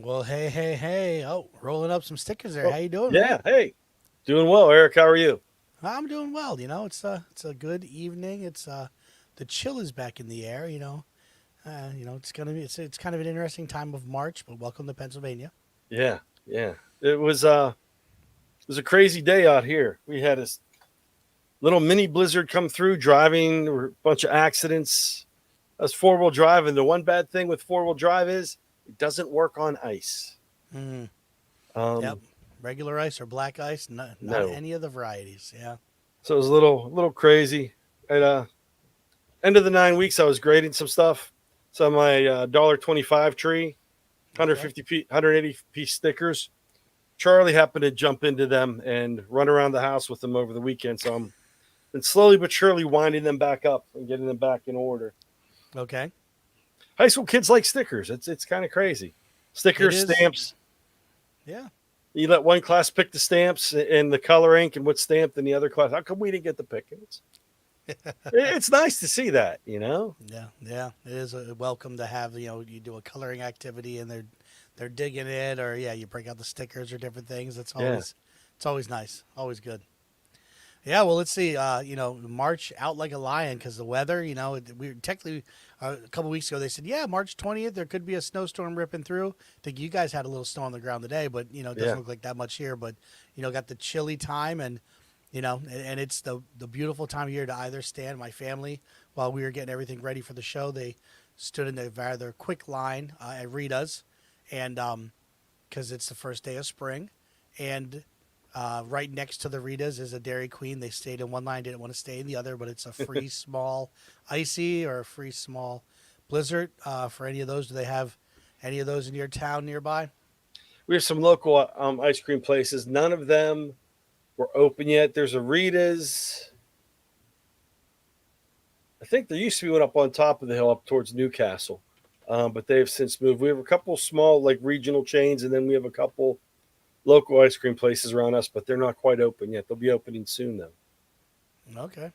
Well, hey, hey, hey. Oh, rolling up some stickers there. Oh, How you doing, man? yeah. Hey, doing well, Eric. How are you? I'm doing well. It's a good evening. The chill is back in the air. It's kind of an interesting time of March. But welcome to Pennsylvania. Yeah, yeah. It was a crazy day out here. We had this little mini blizzard come through. Driving, there were a bunch of accidents. That's four wheel drive, and the one bad thing with four wheel drive is it doesn't work on ice. Mm, yep, Um, regular ice or black ice. Not no. any of the varieties. Yeah. So it was a little crazy. At end of the 9 weeks, I was grading some stuff. So my $1.25 tree, Okay. 180 piece stickers. Charlie happened to jump into them and run around the house with them over the weekend. So I'm been slowly but surely winding them back up and getting them back in order. Okay. High school kids like stickers. It's kind of crazy. It Stickers, is. stamps. Yeah. You let one class pick the stamps and the color ink and what's stamped in the other class. How come we didn't get the pick? It's nice to see that, you know? Yeah. Yeah. It is a welcome to have. You do a coloring activity and they're digging it, or yeah, you break out the stickers or different things. Yeah. It's always nice. Always good. Yeah, well, let's see. March out like a lion because the weather. We technically a couple weeks ago they said, yeah, March 20th there could be a snowstorm ripping through. I think you guys had a little snow on the ground today, but it doesn't Yeah. look like that much here. But got the chilly time, and and it's the beautiful time of year to either stand. My family, while we were getting everything ready for the show, they stood in a rather quick line at Rita's, and because it's the first day of spring, and right next to the Ritas is a Dairy Queen. They stayed in one line, didn't want to stay in the other, but it's a free small icy or a free small blizzard for any of those. Do they have any of those in your town nearby? We have some local ice cream places. None of them were open yet. There's a Rita's. I think there used to be one up on top of the hill up towards Newcastle, but they've since moved. We have a couple small like regional chains, and then we have a couple local ice cream places around us, but they're not quite open yet. They'll be opening soon though. Okay.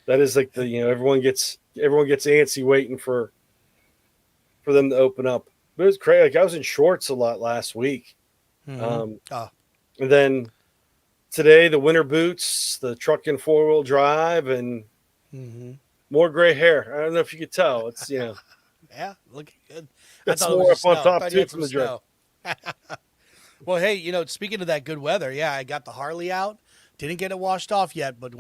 That is like the And everyone gets antsy waiting for them to open up. But it was crazy. Like I was in shorts a lot last week, mm-hmm. um, Oh, and then today the winter boots, the truck and four wheel drive, and mm-hmm. more gray hair. I don't know if you could tell. It's Yeah, looking good. I got thought some it was more just up on snow. I top thought you too had from some the drive. snow. Well, hey, speaking of that good weather, yeah, I got the Harley out. Didn't get it washed off yet, but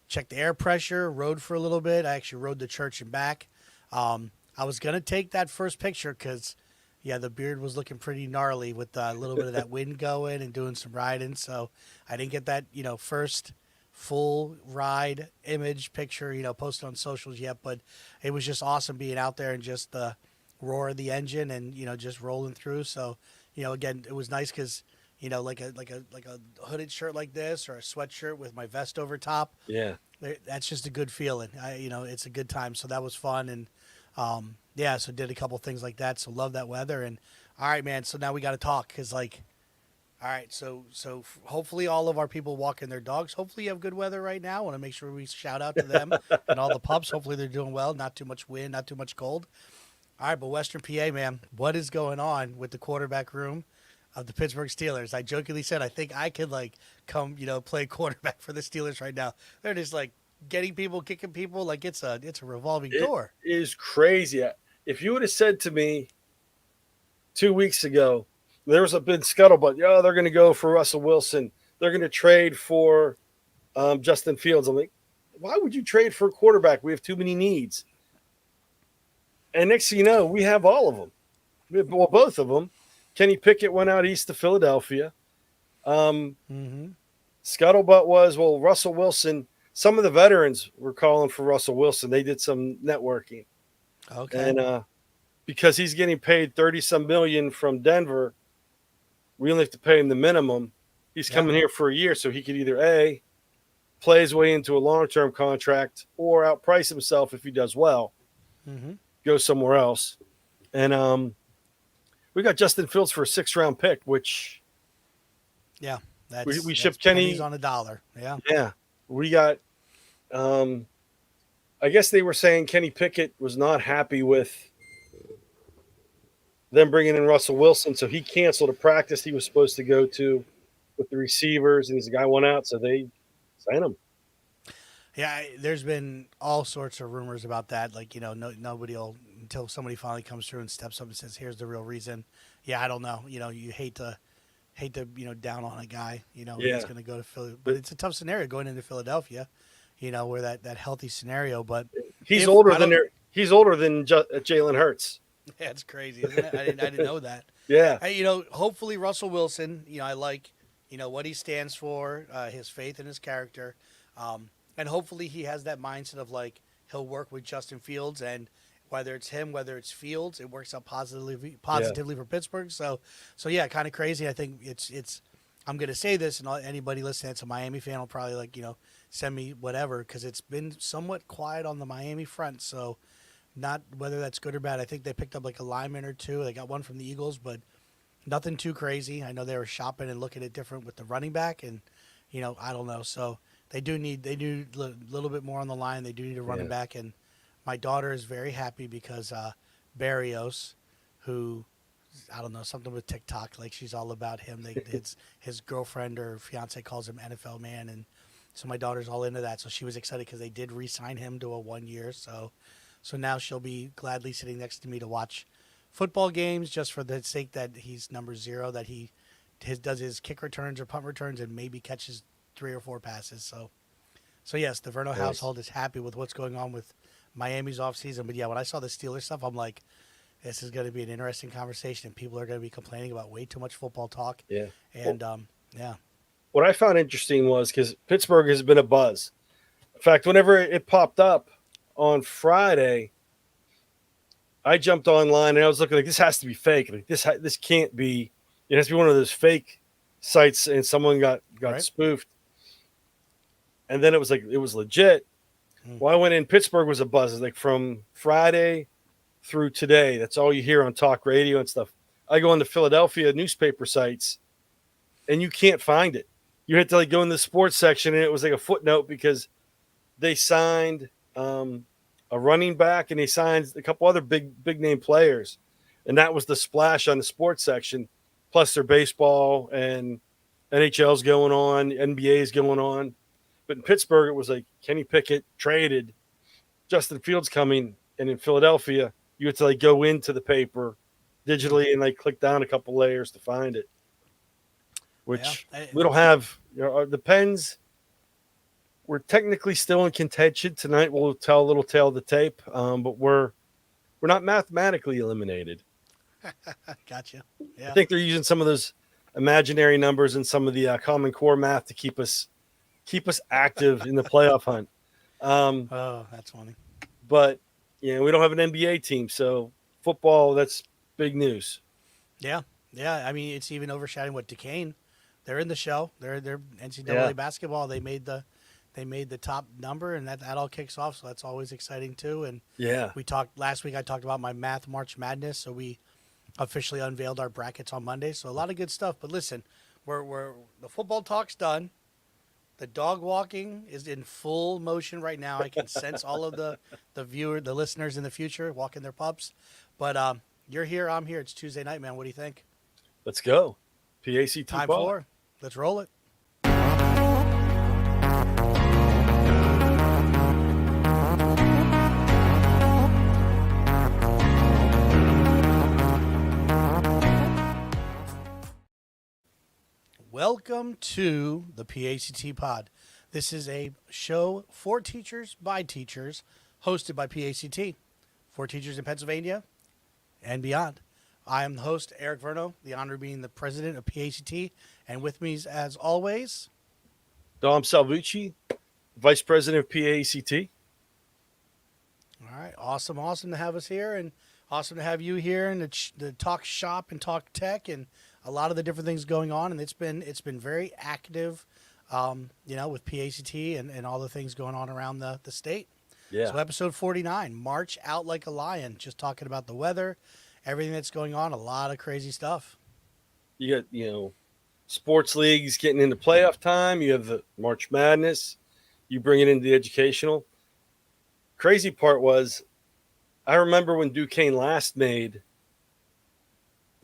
checked the air pressure, rode for a little bit. I actually rode to church and back. I was gonna take that first picture because, yeah, the beard was looking pretty gnarly with a little bit of that wind going and doing some riding. So I didn't get that, first full ride image picture, posted on socials yet. But it was just awesome being out there and just the roar of the engine and just rolling through. So again, it was nice because like a hooded shirt like this or a sweatshirt with my vest over top. Yeah, That's just a good feeling. It's a good time. So that was fun, and yeah, so did a couple things like that. So love that weather, and all right, man. So now we got to talk because all right, hopefully all of our people walking their dogs. Hopefully you have good weather right now. I want to make sure we shout out to them and all the pups. Hopefully they're doing well. Not too much wind, not too much cold. All right, but Western PA, man, what is going on with the quarterback room of the Pittsburgh Steelers? I jokingly said I think I could come, play quarterback for the Steelers right now. They're just getting people, kicking people like it's a revolving it door. is crazy. If you would have said to me 2 weeks ago, there was a big scuttlebutt. Yeah, they're going to go for Russell Wilson. They're going to trade for Justin Fields. I'm like, why would you trade for a quarterback? We have too many needs. And next thing you know, we have all of them. We have, well, both of them. Kenny Pickett went out east to Philadelphia. Um, Mm-hmm. Scuttlebutt was, well, Russell Wilson. Some of the veterans were calling for Russell Wilson. They did some networking. Okay. And because he's getting paid 30 some million from Denver, we only have to pay him the minimum. He's Yeah. coming here for a year, so he could either A, play his way into a long term contract or outprice himself if he does well, Mm-hmm. go somewhere else. And we got Justin Fields for a 6th round pick, which Yeah. we That's shipped pennies Kenny. on a dollar. Yeah. Yeah. We got, um, I guess they were saying Kenny Pickett was not happy with them bringing in Russell Wilson. So he canceled a practice he was supposed to go to with the receivers, and he's a guy went out, so they signed him. Yeah, there's been all sorts of rumors about that. Like, nobody will until somebody finally comes through and steps up and says, "Here's the real reason." Yeah, I don't know. You hate to down on a guy. Yeah. He's going to go to Philly, but it's a tough scenario going into Philadelphia. Where that healthy scenario, but he's older than Jalen Hurts. Yeah, it's crazy, isn't it? I didn't know that. Yeah. Hopefully Russell Wilson. I like what he stands for, his faith and his character. And hopefully he has that mindset of like he'll work with Justin Fields, and whether it's him, whether it's Fields, it works out positively for Pittsburgh. So yeah, kind of crazy. I think it's. I'm gonna say this, and anybody listening that's a Miami fan will probably send me whatever, because it's been somewhat quiet on the Miami front. So not whether that's good or bad. I think they picked up like a lineman or two. They got one from the Eagles, but nothing too crazy. I know they were shopping and looking at different with the running back, and I don't know. So. They do need a little bit more on the line. They do need a running back, and my daughter is very happy because Barrios, who I don't know, something with TikTok, like she's all about him. His girlfriend or fiance calls him NFL man, and so my daughter's all into that. So she was excited because they did re-sign him to a 1 year. So now she'll be gladly sitting next to me to watch football games just for the sake that he's number 0, that he does his kick returns or punt returns and maybe catches 3 or 4 passes. So yes, the Verno household is happy with what's going on with Miami's offseason. But yeah, when I saw the Steelers stuff, I'm like, this is going to be an interesting conversation, and people are going to be complaining about way too much football talk. Yeah. And yeah. What I found interesting was because Pittsburgh has been a buzz. In fact, whenever it popped up on Friday, I jumped online and I was looking like, this has to be fake. Like this can't be. It has to be one of those fake sites, and someone got Right. spoofed. And then it was like it was legit. Well, I went in. Pittsburgh was a buzz. It's like from Friday through today. That's all you hear on talk radio and stuff. I go on the Philadelphia newspaper sites, and you can't find it. You had to like go in the sports section, and it was like a footnote because they signed a running back and they signed a couple other big name players, and that was the splash on the sports section. Plus, their baseball and NHL's going on, NBA's going on. But in Pittsburgh, it was like Kenny Pickett traded, Justin Fields coming, and in Philadelphia, you had to like go into the paper digitally and like click down a couple layers to find it. Which we don't have. The Pens, we're technically still in contention tonight. We'll tell a little tale of the tape, but we're not mathematically eliminated. Gotcha. Yeah. I think they're using some of those imaginary numbers and some of the Common Core math to keep us active in the playoff hunt. Oh, that's funny. But we don't have an NBA team, so football, that's big news. Yeah. I mean, it's even overshadowing what Duquesne. They're in the show. They're NCAA basketball. They made the top number, and that all kicks off. So that's always exciting too. And we talked last week. I talked about my math March Madness. So we officially unveiled our brackets on Monday. So a lot of good stuff. But listen, we're the football talk's done. The dog walking is in full motion right now. I can sense all of the listeners in the future walking their pups. But you're here, I'm here. It's Tuesday night, man. What do you think? Let's go. PACT Time Pod. 4. Let's roll it. Welcome to the PACT Pod. This is a show for teachers by teachers, hosted by PACT, for teachers in Pennsylvania and beyond. I am the host, Eric Verno, the honor of being the president of PACT, and with me, as always, Dom Salvucci, vice president of PACT. All right, awesome to have us here, and awesome to have you here and to talk shop and talk tech and a lot of the different things going on. And it's been very active, with PACT and all the things going on around the state. Yeah. So episode 49, March Out Like a Lion, just talking about the weather, everything that's going on, a lot of crazy stuff. You got, sports leagues getting into playoff time. You have the March Madness. You bring it into the educational. Crazy part was, I remember when Duquesne last made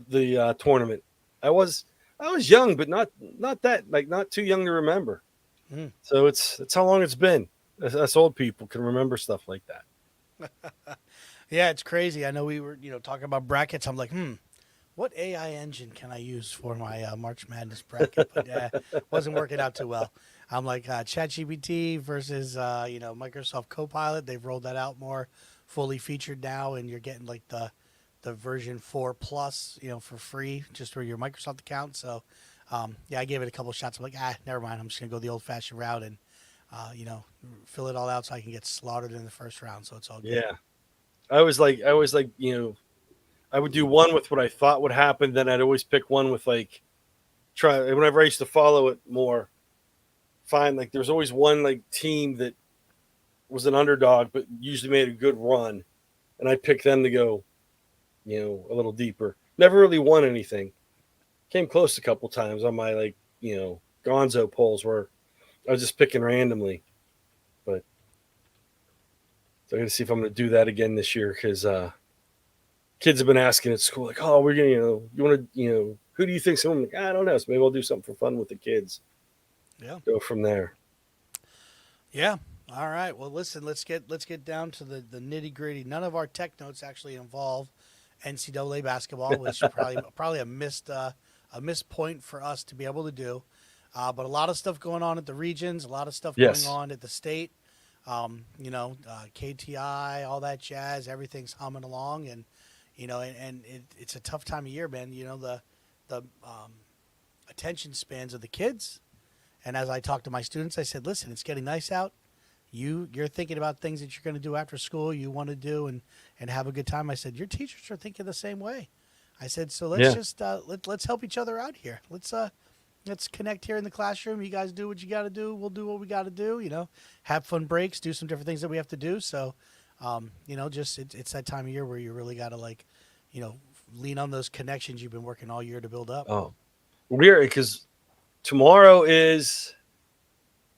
the tournament. I was I was young, but not that like not too young to remember. Mm. So it's how long it's been. Us old people can remember stuff like that. Yeah, it's crazy. I know we were, talking about brackets. I'm like, what AI engine can I use for my March Madness bracket? But wasn't working out too well. I'm like ChatGPT versus Microsoft Copilot. They've rolled that out more fully featured now, and you're getting like the version 4 plus, for free just for your Microsoft account. So yeah, I gave it a couple shots. I'm like, never mind. I'm just gonna go the old fashioned route and fill it all out so I can get slaughtered in the first round. So it's all good. Yeah. I was like, I would do one with what I thought would happen, then I'd always pick one with like try whenever I used to follow it more, find like there's always one like team that was an underdog but usually made a good run. And I'd pick them to go, a little deeper. Never really won anything. Came close a couple times on my like, gonzo polls where I was just picking randomly. But so I got to see if I'm going to do that again this year because kids have been asking at school, like, oh, we're going to, you want to, who do you think? So I'm like, I don't know. So maybe I'll do something for fun with the kids. Yeah. Go from there. Yeah. All right. Well, listen. Let's get down to the nitty gritty. None of our tech notes actually involve NCAA basketball, which is probably a missed point for us to be able to do. But a lot of stuff going on at the regions, a lot of stuff going Yes. on at the state. KTI, all that jazz. Everything's humming along, and it's a tough time of year, man. The attention spans of the kids. And as I talked to my students, I said, listen, it's getting nice out. You're thinking about things that you're going to do after school, you want to do and have a good time. I said, your teachers are thinking the same way. I said, so let's Yeah. just let's help each other out here. Let's connect here in the classroom. You guys do what you got to do. We'll do what we got to do. Have fun breaks, do some different things that we have to do. So, just it's that time of year where you really got to lean on those connections you've been working all year to build up. Oh, weird because tomorrow is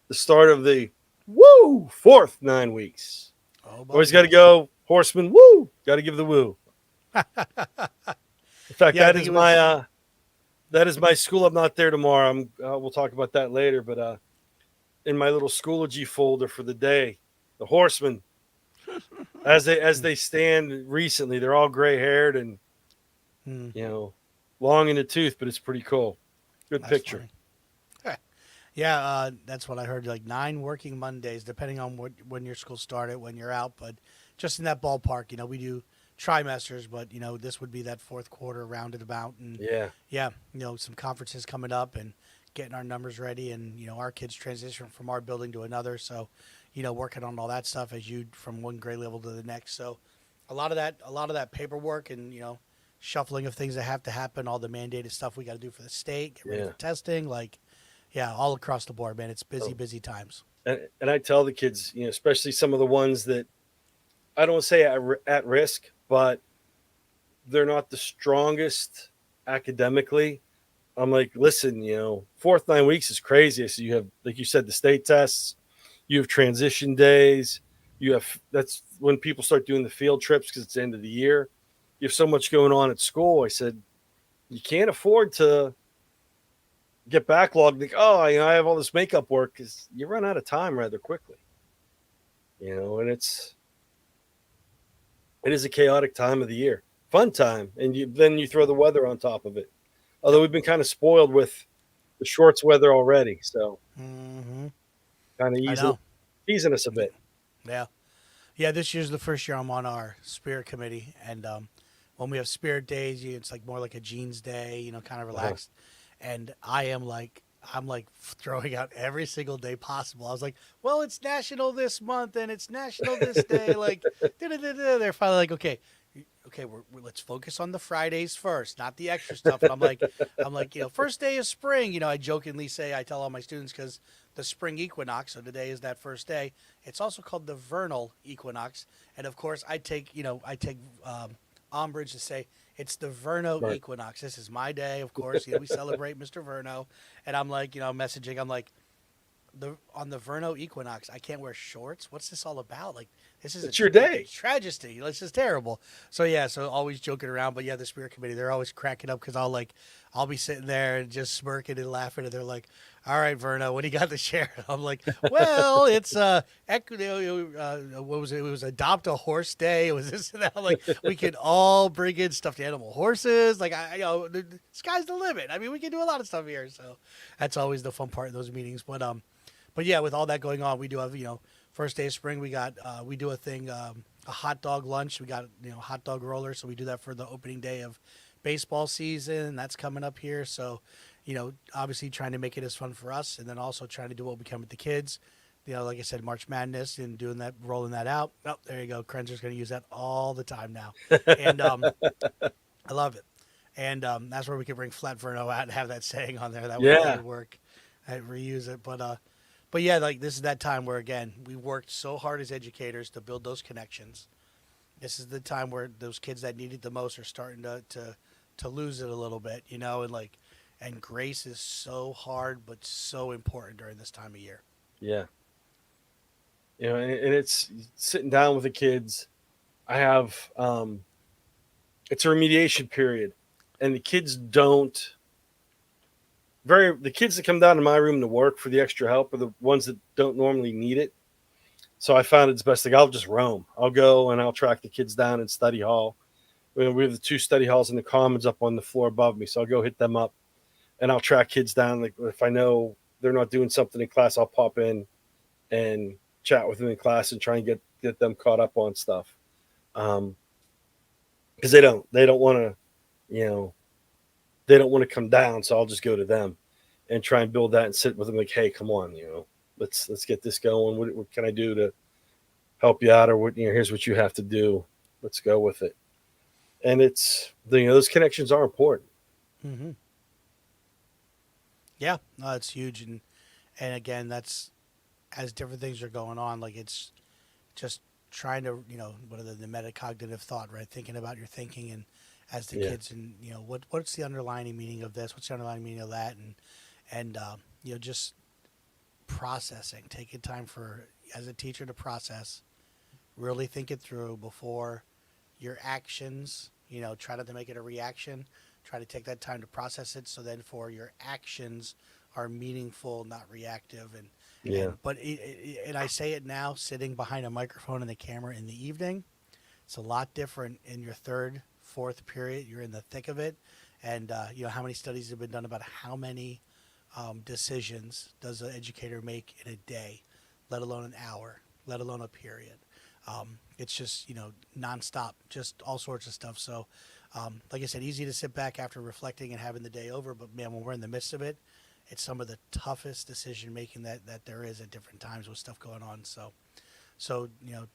the start of the fourth 9 weeks. Oh, Always buddy. got to go horseman. Woo, got to give the woo. In fact, Yeah, I think it was. that is my school. I'm not there tomorrow. We'll talk about that later. But in my little Schoology folder for the day, the horsemen, as they stand recently, they're all gray haired and Hmm, long in the tooth, but it's pretty cool. Good that's picture. funny. Yeah, that's what I heard. Like 9 working Mondays, depending on when your school started, when you're out. But just in that ballpark, we do trimesters, but this would be that fourth quarter rounded about, and Yeah. yeah, some conferences coming up and getting our numbers ready, and our kids transition from our building to another, so working on all that stuff as you from one grade level to the next. So a lot of that paperwork and shuffling of things that have to happen, all the mandated stuff we got to do for the state, get ready Yeah. for testing, like yeah, all across the board, man. It's busy, Oh. busy times. And I tell the kids, especially some of the ones that I don't say at risk, but they're not the strongest academically. I'm like, listen, fourth 9 weeks is crazy. So you have, like you said, the state tests, you have transition days, that's when people start doing the field trips because it's the end of the year. You have so much going on at school. I said, you can't afford to get backlogged. Like, oh, I have all this makeup work because you run out of time rather quickly. And it is a chaotic time of the year, fun time, and then you throw the weather on top of it. Although Yep. we've been kind of spoiled with the shorts weather already, so Hmm. kind of I easing know. easing us a bit. Yeah. Yeah, this year's the first year I'm on our spirit committee, and when we have spirit days, it's like more like a jeans day, kind of Uh-huh. relaxed. And I'm like throwing out every single day possible. I was like, well, it's national this month, and it's national this day. Like, da-da-da-da. They're finally like, okay, let's focus on the Fridays first, not the extra stuff. And I'm like, first day of spring. I jokingly say, I tell all my students because the spring equinox. So today is that first day. It's also called the vernal equinox, and of course, I take umbrage to say it's the Verno Right. equinox. This is my day, of course. We celebrate Mr. Verno, and I'm like, messaging. I'm like, on the Verno equinox, I can't wear shorts. What's this all about? Like, This is It's your day. tragedy. This is terrible. So yeah, so always joking around, but yeah, the spirit committee, they're always cracking up because I'll be sitting there and just smirking and laughing, and they're like, "All right, Verna, what do you got to share?" I'm like, "Well, it's what was it? It was Adopt a Horse Day. It was this and that. Like we could all bring in stuffed animal horses. Like the sky's the limit. I mean, we can do a lot of stuff here. So that's always the fun part of those meetings. But yeah, with all that going on, we do have first day of spring, we do a thing, a hot dog lunch. We got hot dog rollers, so we do that for the opening day of baseball season. That's coming up here, so obviously trying to make it as fun for us, and then also trying to do what we can with the kids. Like I said, March Madness and doing that, rolling that out. Oh, there you go. Krenser's going to use that all the time now, and I love it. And that's where we can bring Flat Verno out and have that saying on there. That would work. I'd reuse it, but yeah, like this is that time where again we worked so hard as educators to build those connections. This is the time where those kids that need it the most are starting to lose it a little bit, and grace is so hard but so important during this time of year. Yeah. And it's sitting down with the kids. I have it's a remediation period, and the kids that come down to my room to work for the extra help are the ones that don't normally need it. So I found it's best, like, I'll just roam. I'll go and I'll track the kids down in study hall. We have the 2 study halls in the commons up on the floor above me. So I'll go hit them up and I'll track kids down. Like if I know they're not doing something in class, I'll pop in and chat with them in class and try and get them caught up on stuff. Because they don't want to, they don't want to come down. So I'll just go to them and try and build that and sit with them like, hey, come on, let's get this going. What can I do to help you out? Or here's what you have to do. Let's go with it. And it's, those connections are important. Mm-hmm. Yeah, no, it's huge. And again, that's as different things are going on. Like it's just trying to, what are the metacognitive thought, right? Thinking about your thinking and as the kids and, what's the underlying meaning of this? What's the underlying meaning of that? And just processing, taking time for, as a teacher, to process, really think it through before your actions, try not to make it a reaction, try to take that time to process it. So then for your actions are meaningful, not reactive. And I say it now, sitting behind a microphone and a camera in the evening, it's a lot different in your 3rd, 4th period. You're in the thick of it. And, how many studies have been done about how many decisions does an educator make in a day, let alone an hour, let alone a period. It's just, nonstop, just all sorts of stuff. So, like I said, easy to sit back after reflecting and having the day over. But, man, when we're in the midst of it, it's some of the toughest decision making that there is at different times with stuff going on. So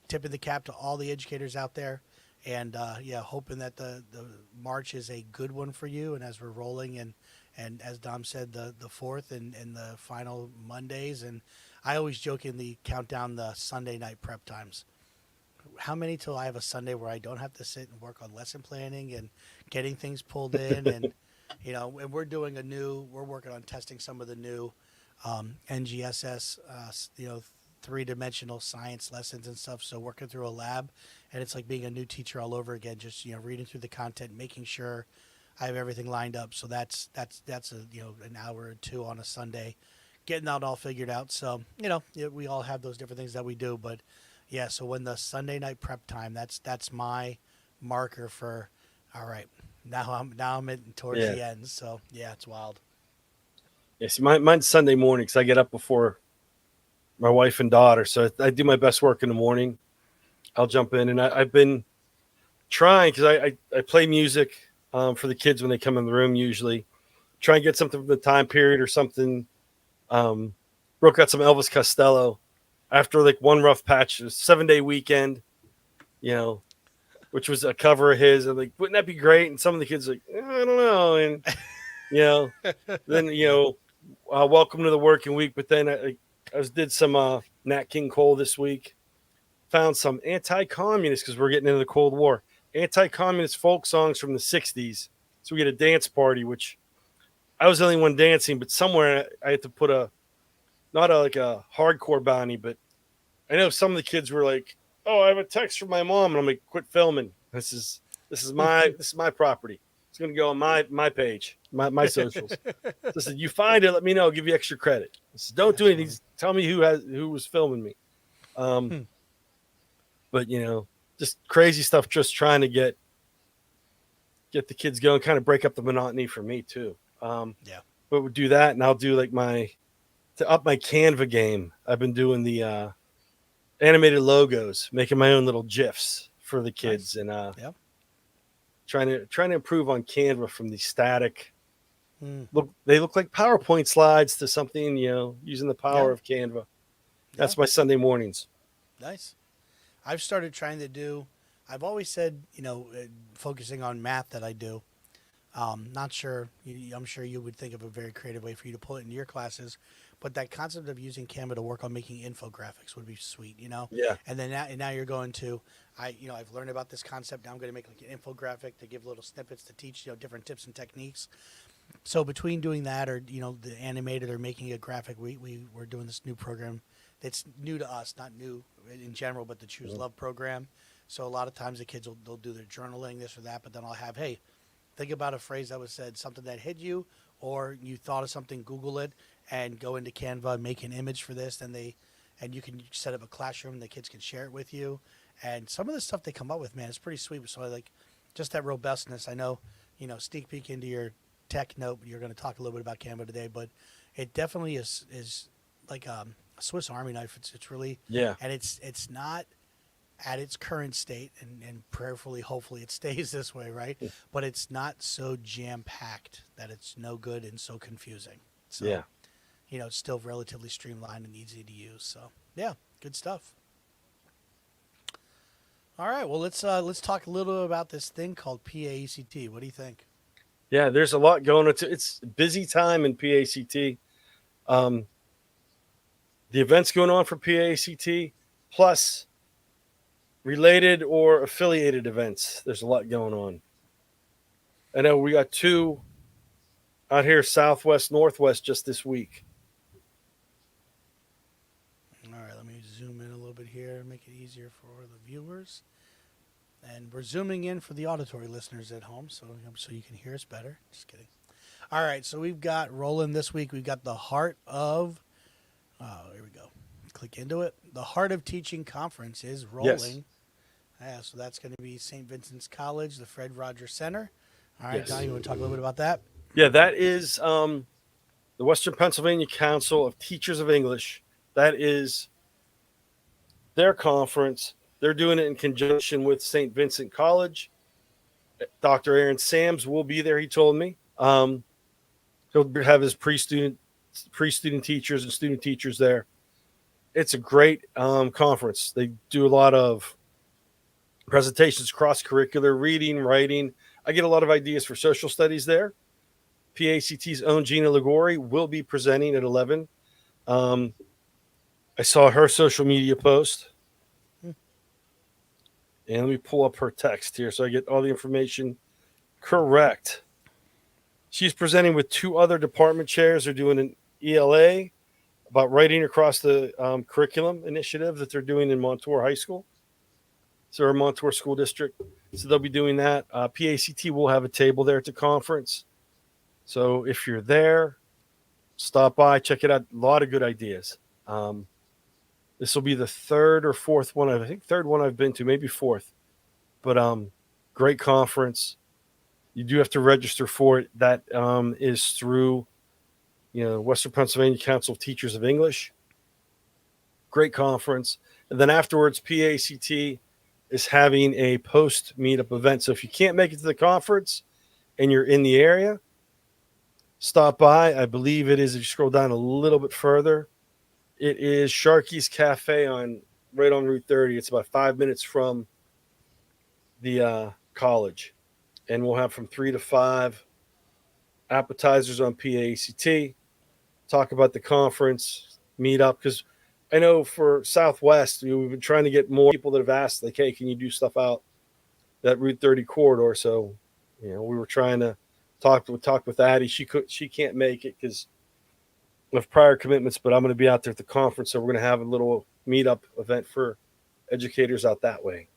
tipping the cap to all the educators out there. And, hoping that the March is a good one for you. And as we're rolling and as Dom said, the 4th and the final Mondays. And I always jokingly count down the Sunday night prep times. How many till I have a Sunday where I don't have to sit and work on lesson planning and getting things pulled in and, and we're working on testing some of the new NGSS, 3-dimensional science lessons and stuff. So working through a lab, and it's like being a new teacher all over again, just, reading through the content, making sure I have everything lined up. So that's an hour or 2 on a Sunday, getting that all figured out. So, we all have those different things that we do, but yeah. So when the Sunday night prep time, that's my marker for, all right, now I'm in towards the end. So yeah, it's wild. Yeah. See, mine's Sunday morning because I get up before my wife and daughter. So I do my best work in the morning. I'll jump in, and I've been trying because I play music for the kids when they come in the room, usually try and get something from the time period or something. Broke out some Elvis Costello after like one rough patch, a 7-day weekend, which was a cover of his. I'm like, wouldn't that be great? And some of the kids are like, I don't know. And, then, welcome to the working week. But then I did some Nat King Cole this week. Found some anti-communist, because we're getting into the Cold War, anti-communist folk songs from the 60s. So we get a dance party, which I was the only one dancing, but somewhere I had to put not a hardcore bounty, but I know some of the kids were like oh, I have a text from my mom, and I'm like, quit filming. This is my property. It's going to go on my page, my socials. So I said, you find it, let me know. I'll give you extra credit. I said, don't do That's anything. funny. Tell me who was filming me. Hmm. But just crazy stuff. Just trying to get the kids going, kind of break up the monotony for me too. Yeah. But we'll do that, and I'll do like to up my Canva game. I've been doing the animated logos, making my own little GIFs for the kids, Nice. and Yeah. trying to improve on Canva from the static. Mm. They look like PowerPoint slides to something, using the power Yeah. of Canva. Yeah. That's my Sunday mornings. Nice. I've started trying to do. I've always said, focusing on math that I do. Not sure. I'm sure you would think of a very creative way for you to pull it into your classes, but that concept of using Canva to work on making infographics would be sweet, Yeah, And then now you're going to, I've learned about this concept. Now I'm going to make like an infographic to give little snippets to teach, different tips and techniques. So between doing that or the animated or making a graphic, we're doing this new program that's new to us, not new in general, but the Choose Love program. So a lot of times the kids they'll do their journaling, this or that, but then I'll have, hey, think about a phrase that was said, something that hit you, or you thought of something, Google it, and go into Canva and make an image for this. And you can set up a classroom. The kids can share it with you. And some of the stuff they come up with, man, is pretty sweet. So I like just that robustness. I know, sneak peek into your tech note. You're going to talk a little bit about Canva today, but it definitely is like a Swiss Army knife. It's really, yeah, and it's not at its current state, and prayerfully, hopefully it stays this way, right? But it's not so jam-packed that it's no good and so confusing. So, yeah. it's still relatively streamlined and easy to use. So, yeah, good stuff. All right, well, let's talk a little about this thing called PAECT. What do you think? Yeah, there's a lot going on. It's a busy time in PACT. Um, the events going on for PACT, plus related or affiliated events. There's a lot going on. I know we got two out here, Southwest, Northwest, just this week. All right, let me zoom in a little bit here and make it easier for the viewers. And we're zooming in for the auditory listeners at home, so you can hear us better. Just kidding. All right, so we've got rolling this week. We've got the Heart of. Oh, here we go. Click into it. The Heart of Teaching Conference is rolling. Yes. Yeah, so that's going to be St. Vincent's College, the Fred Rogers Center. All right, Yes. Don, you want to talk a little bit about that? Yeah, that is the Western Pennsylvania Council of Teachers of English. That is their conference. They're doing it in conjunction with St. Vincent College. Dr. Aaron Sams will be there, he told me. He'll have his pre-student teachers and student teachers there. It's a great conference. They do a lot of presentations, cross-curricular, reading, writing. I get a lot of ideas for social studies there. PACT's own Gina Ligori will be presenting at 11. I saw her social media post. And let me pull up her text here so I get all the information correct. She's presenting with two other department chairs. They're doing an ELA about writing across the curriculum initiative that they're doing in Montour High School. So our Montour School District. So they'll be doing that. PACT will have a table there at the conference. So if you're there, stop by, check it out. A lot of good ideas. This will be the third or fourth one. I think third one I've been to, maybe fourth. But great conference. You do have to register for it. That is through, Western Pennsylvania Council of Teachers of English. Great conference. And then afterwards, PACT is having a post meetup event. So if you can't make it to the conference and you're in the area, stop by. I believe it is, if you scroll down a little bit further, it is Sharky's Cafe right on Route 30. It's about 5 minutes from the college. And we'll have from 3 to 5 appetizers on PACT, talk about the conference, meet up. Because I know for Southwest, we've been trying to get more people that have asked, like, hey, can you do stuff out that Route 30 corridor? So, we were trying to talk with Addie. She can't make it because of prior commitments, but I'm going to be out there at the conference. So we're going to have a little meetup event for educators out that way.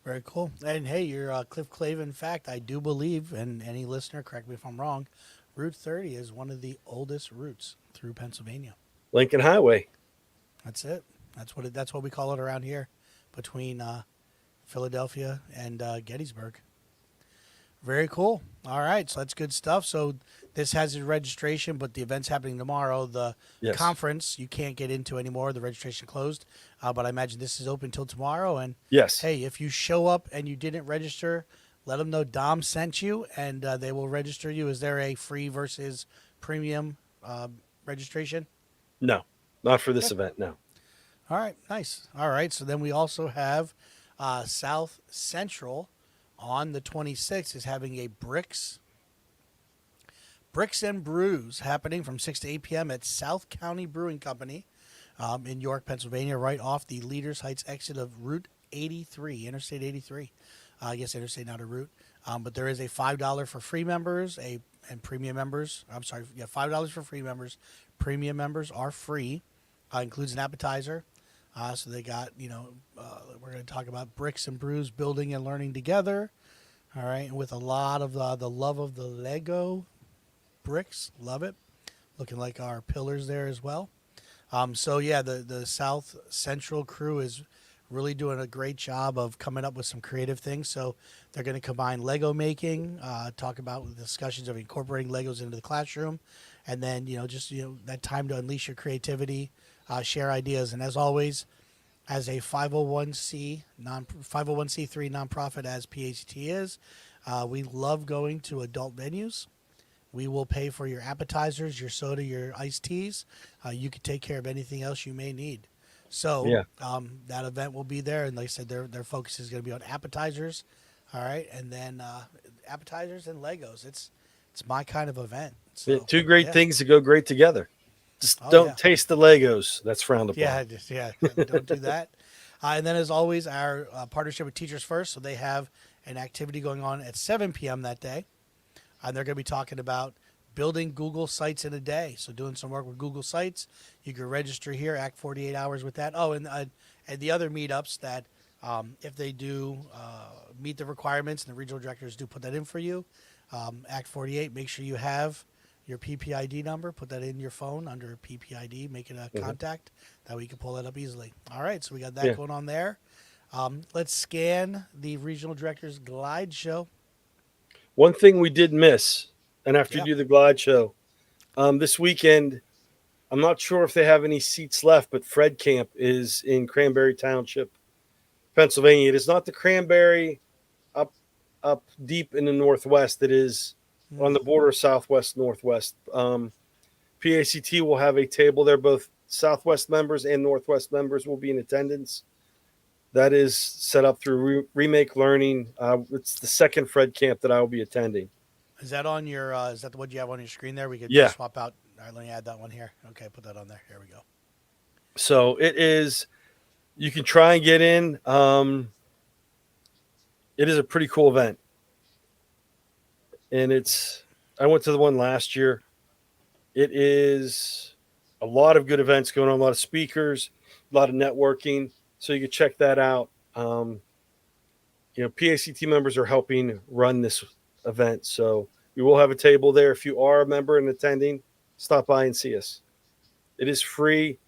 Very cool. And hey, your Cliff Clavin fact, I do believe, and any listener, correct me if I'm wrong, Route 30 is one of the oldest routes through Pennsylvania. Lincoln Highway. That's it. That's what we call it around here, between Philadelphia and Gettysburg. Very cool. All right, so that's good stuff. So this has your registration, but the event's happening tomorrow. The Yes. conference you can't get into anymore. The registration closed, but I imagine this is open till tomorrow. And Yes. hey, if you show up and you didn't register, let them know Dom sent you, and they will register you. Is there a free versus premium registration? No, not for this event. No. All right, nice. All right, so then we also have South Central on the 26th is having a Bricks and Brews happening from 6 to 8 p.m. at South County Brewing Company in York, Pennsylvania, right off the Leaders Heights exit of Route 83, Interstate 83. I guess Interstate, not a route. But there is a $5 for free members and premium members. I'm sorry, yeah, $5 for free members. Premium members are free. Includes an appetizer. So they got, we're going to talk about Bricks and Brews, building and learning together. All right. And with a lot of the love of the Lego bricks. Love it. Looking like our pillars there as well. So, yeah, the South Central crew is really doing a great job of coming up with some creative things. So they're going to combine Lego making, talk about discussions of incorporating Legos into the classroom, and then, that time to unleash your creativity, share ideas. And as always, as a 501c3 nonprofit as PAECT is, we love going to adult venues. We will pay for your appetizers, your soda, your iced teas. You can take care of anything else you may need. So Yeah. that event will be there. And like I said, their focus is going to be on appetizers. All right. And then appetizers and Legos. It's my kind of event. So, Yeah, two great yeah. things to go great together. Just Oh, don't yeah. taste the Legos. That's frowned upon. Yeah, don't do that. And then, as always, our partnership with Teachers First. So they have an activity going on at 7 p.m. that day. And they're going to be talking about building Google Sites in a day. So doing some work with Google Sites. You can register here, act 48 hours with that. Oh, and the other meetups that if they do meet the requirements, and the regional directors do put that in for you, act 48, make sure you have your PPID number. Put that in your phone under PPID. Make it a contact. That way you can pull that up easily. All right, so we got that going on there. Let's scan the regional director's glide show. One thing we did miss, and after Yeah. you do the glide show, this weekend, I'm not sure if they have any seats left, but Fred Camp is in Cranberry Township, Pennsylvania. It is not the Cranberry up deep in the northwest. It is on the border of southwest northwest. PACT will have a table there. Both southwest members and northwest members will be in attendance. That is set up through Remake Learning. It's the second Fred Camp that I will be attending. Is that on your? Is that what you have on your screen there? We could Yeah. swap out. All right, let me add that one here. Okay, put that on there. Here we go. So it is. You can try and get in. It is a pretty cool event, and it's. I went to the one last year. It is a lot of good events going on. A lot of speakers, a lot of networking. So you can check that out. PACT members are helping run this event. So we will have a table there. If you are a member and attending, stop by and see us. It is free,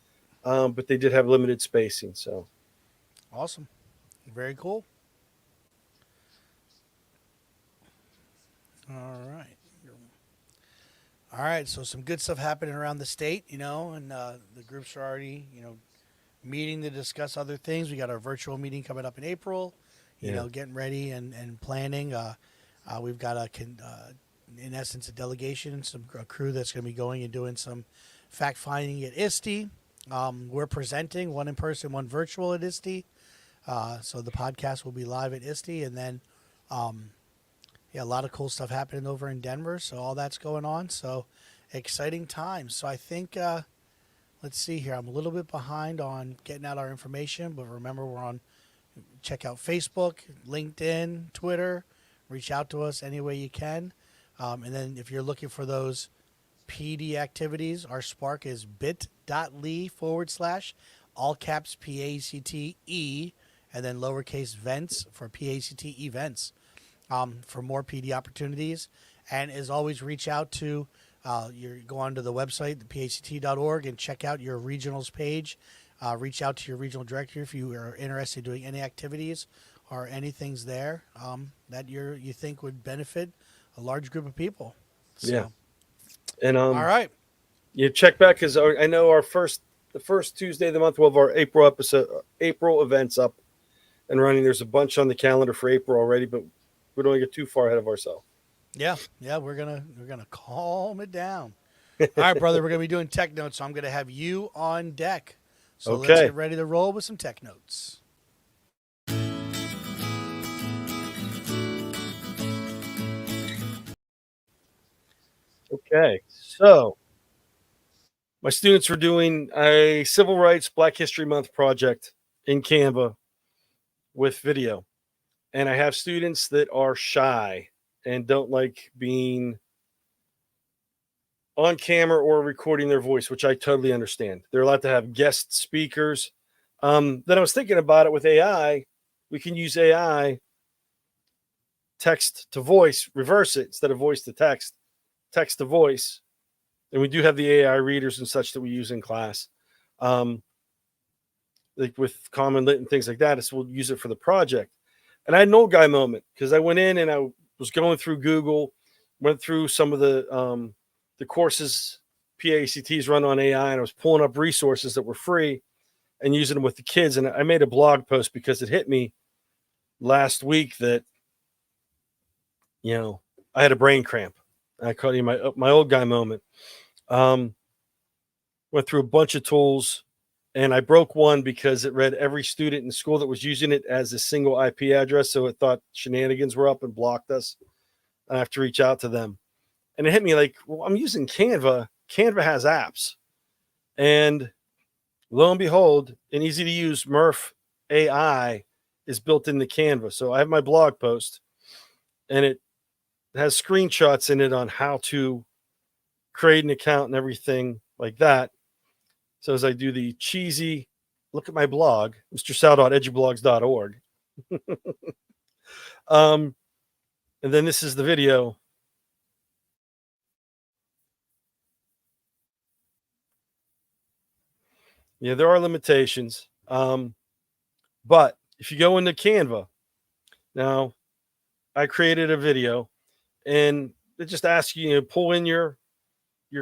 but they did have limited spacing. So Awesome. Very cool. All right. All right. So some good stuff happening around the state, and the groups are already, meeting to discuss other things. We got our virtual meeting coming up in April, getting ready and planning. We've got in essence, a delegation, a crew that's going to be going and doing some fact finding at ISTE. We're presenting, one in person, one virtual at ISTE. So the podcast will be live at ISTE, and then, a lot of cool stuff happening over in Denver. So all that's going on. So exciting times. So I think, let's see here. I'm a little bit behind on getting out our information, but remember check out Facebook, LinkedIn, Twitter. Reach out to us any way you can. And then if you're looking for those PD activities, our Spark is bit.ly/ all caps PACTE, and then lowercase vents for PACT events for more PD opportunities. And as always, reach out to go onto the website, thepact.org, and check out your regionals page. Reach out to your regional director if you are interested in doing any activities or anything's there that you think would benefit a large group of people. So, Yeah. And all right. you check back because I know the first Tuesday of the month we'll have our April events up and running. There's a bunch on the calendar for April already, but we don't get too far ahead of ourselves. Yeah, we're gonna calm it down. All right, brother, we're gonna be doing tech notes, so I'm gonna have you on deck. So let's Okay. get ready to roll with some tech notes. Okay. So my students were doing a Civil Rights Black History Month project in Canva with video. And I have students that are shy and don't like being on camera or recording their voice, which I totally understand. They're allowed to have guest speakers. Then I was thinking about it with AI. We can use AI text to voice, reverse it instead of voice to text, text to voice. And we do have the AI readers and such that we use in class, like with Common Lit and things like that. So we'll use it for the project. And I had an old guy moment because I went in and I was going through Google, went through some of the courses PACTs run on AI, and I was pulling up resources that were free and using them with the kids. And I made a blog post because it hit me last week that, I had a brain cramp. I called it my old guy moment. Went through a bunch of tools, and I broke one because it read every student in school that was using it as a single IP address. So it thought shenanigans were up and blocked us. I have to reach out to them. And it hit me like, well, I'm using Canva. Canva has apps. And lo and behold, an easy to use Murph AI is built into Canva. So I have my blog post, and it has screenshots in it on how to create an account and everything like that. So as I do the cheesy look at my blog, mrsal.edublogs.org. And then this is the video. Yeah, there are limitations. But if you go into Canva, now I created a video and it just asks you to pull in your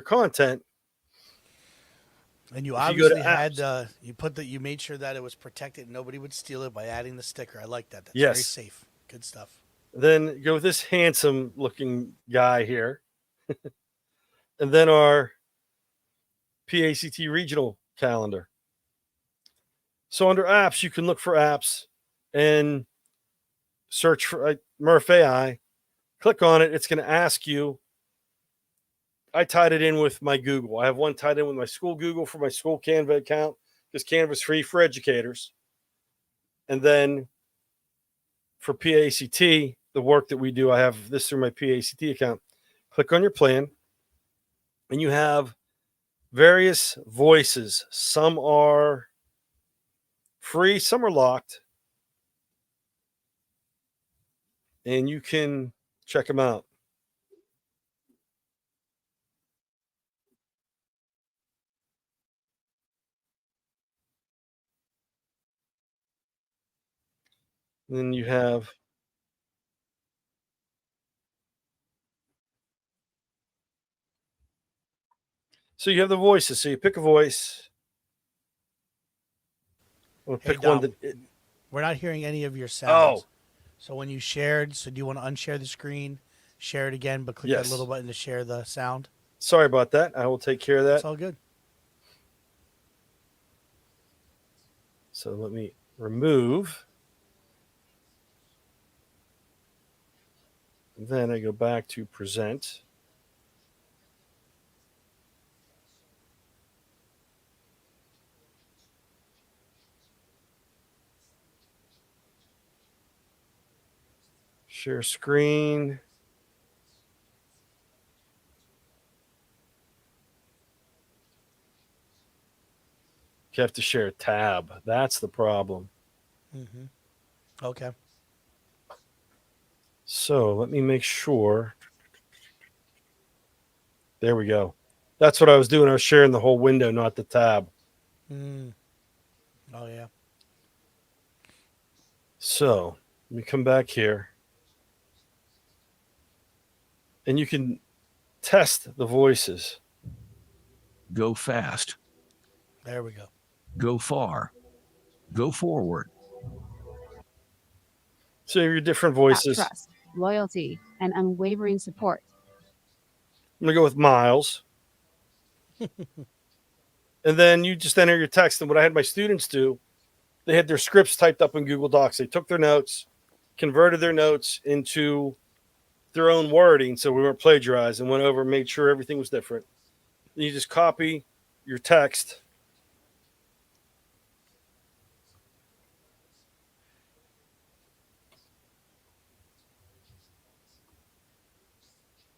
content. And you If you go to obviously had apps, you made sure that it was protected and nobody would steal it by adding the sticker. I like that. That's very yes. safe. Good stuff. Then go with this handsome looking guy here. And then our PACT regional calendar. So under apps, you can look for apps and search for Murph AI. Click on it. It's going to ask you. I tied it in with my Google. I have one tied in with my school Google for my school Canva account because Canva is free for educators. And then for PACT, the work that we do, I have this through my PACT account. Click on your plan, and you have various voices. Some are free, some are locked, and you can check them out. And then you have you have the voices. So you pick a voice. We'll Hey pick one Dom, that. we're not hearing any of your sounds. Oh, So when you shared, so do you want to unshare the screen, share it again, but click that little yes. button to share the sound? Sorry about that. I will take care of It's that. all good. So let me remove. Then I go back to present. Share screen. You have to share a tab. That's the problem. Mm-hmm. Okay. So let me make sure. There we go. That's what I was doing. I was sharing the whole window, not the tab. Mm. Oh yeah. So let me come back here. And you can test the voices. Go fast. There we go. Go far. Go forward. So your different About voices. trust, loyalty, and unwavering support. I'm going to go with Miles. And then you just enter your text. And what I had my students do, they had their scripts typed up in Google Docs. They took their notes, converted their notes into their own wording so we weren't plagiarized, and went over and made sure everything was different. Then you just copy your text.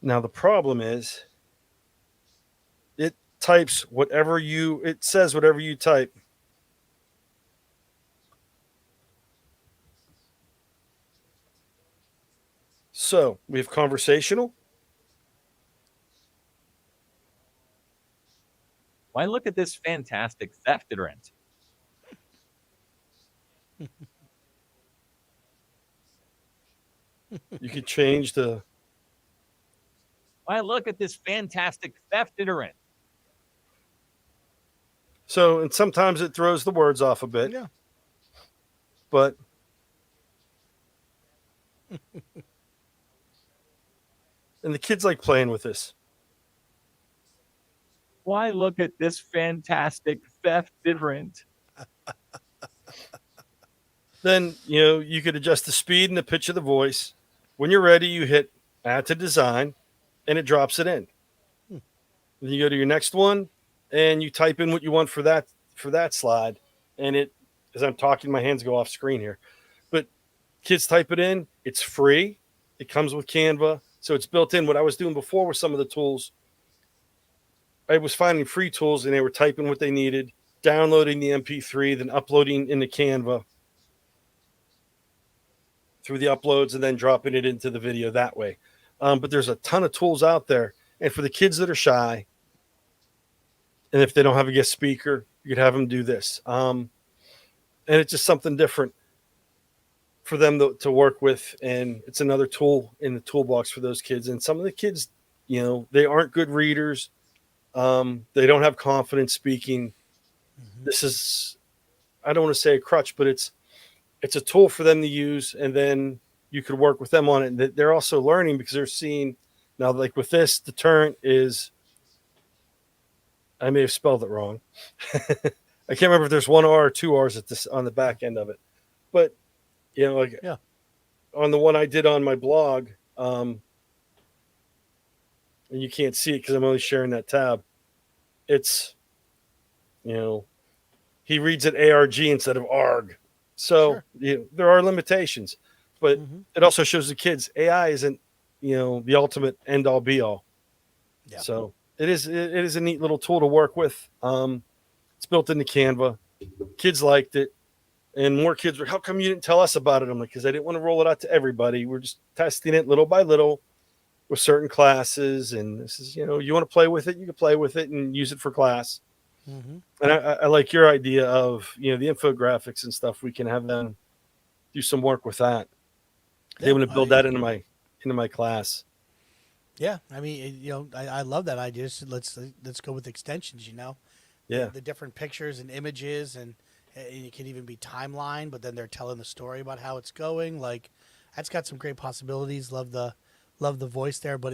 Now the problem is it types whatever you, it says whatever you type. So we have conversational. Why look at this fantastic theft deterrent? You could change the, Why look at this fantastic theft deterrent? so, and sometimes it throws the words off a bit, Yeah. but and the kids like playing with this. Why look at this fantastic theft deterrent? Then, you could adjust the speed and the pitch of the voice. When you're ready, you hit add to design and it drops it in. Then you go to your next one and you type in what you want for that slide. And it, as I'm talking, my hands go off screen here. But kids type it in, it's free. It comes with Canva. So it's built in. What I was doing before with some of the tools, I was finding free tools and they were typing what they needed, downloading the MP3, then uploading into Canva through the uploads and then dropping it into the video that way. But there's a ton of tools out there. And for the kids that are shy, and if they don't have a guest speaker, you could have them do this. And it's just something different for them to work with. And it's another tool in the toolbox for those kids. And some of the kids, they aren't good readers. They don't have confidence speaking. Mm-hmm. This is, I don't want to say a crutch, but it's a tool for them to use, and then you could work with them on it. And they're also learning because they're seeing now, like with this, deterrent is, I may have spelled it wrong. I can't remember if there's one R or two R's at this on the back end of it, but Yeah. on the one I did on my blog, and you can't see it because I'm only sharing that tab. It's, he reads it ARG instead of ARG. So there are limitations, but it also shows the kids AI isn't, the ultimate end all be all. Yeah. So it is a neat little tool to work with. It's built into Canva. Kids liked it, and more kids were, how come you didn't tell us about it? I'm like, because I didn't want to roll it out to everybody. We're just testing it little by little with certain classes. And this is, you want to play with it, you can play with it and use it for class. Mm-hmm. And I like your idea of, the infographics and stuff. We can have them do some work with that. They want to build that into my class. Yeah, I mean, I love that idea. So let's go with extensions. Yeah. The different pictures and images, and it can even be timeline. But then they're telling the story about how it's going. Like, that's got some great possibilities. Love the voice there. But